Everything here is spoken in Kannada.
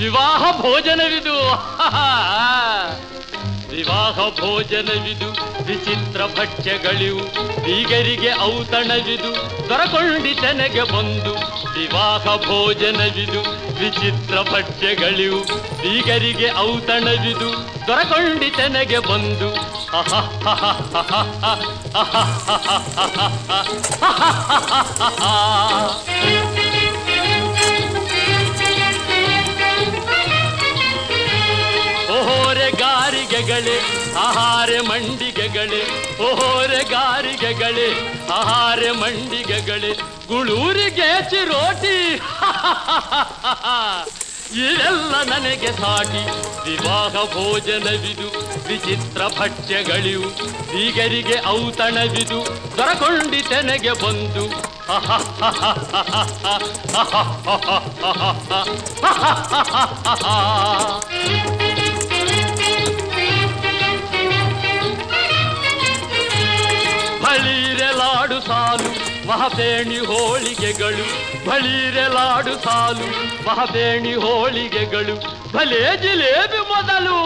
ವಿವಾಹ ಭೋಜನವಿದು. ವಿವಾಹ ಭೋಜನವಿದು, ವಿಚಿತ್ರ ಭಕ್ಷ್ಯಗಳಿವು, ಬೀಗರಿಗೆ ಔತಣವಿದು, ದೊರಕೊಂಡಿತನೆಗೆ ಬಂದು. ವಿವಾಹ ಭೋಜನವಿದು, ವಿಚಿತ್ರ ಭಕ್ಷ್ಯಗಳಿವು, ಬೀಗರಿಗೆ ಔತಣವಿದು, ದೊರಕೊಂಡಿತನೆಗೆ ಬಂದು. ಓಹೋರೆ ಗಾರಿಗೆಗಳೇ ಆಹಾರೆ ಮಂಡಿಗೆಗಳೇ, ಓಹೋರೆ ಗಾರಿಗೆಗಳೇ ಆಹಾರೆ ಮಂಡಿಗೆಗಳೇ, ಗುಳೂರಿಗೆ ಚಿರೋಟಿ ಇದೆಲ್ಲ ನನಗೆ ಸಾಟಿ. ವಿವಾಹ ಭೋಜನವಿದು, ವಿಚಿತ್ರ ಭಕ್ಷ್ಯಗಳಿವು, ಬೀಗರಿಗೆ ಔತಣವಿದು, ದೊರಕೊಂಡಿತೆನೆಗೆ ಬಂದು. ಬಳಿರೆಲಾಡು ಸಾಲು ಮಹಬೇಣಿ ಹೋಳಿಗೆಗಳು, ಬಳಿರೆಲಾಡು ಸಾಲು ಮಹಬೇಣಿ ಹೋಳಿಗೆಗಳು, ಭಲೇ ಜಿಲೇಬಿ ಮೊದಲು.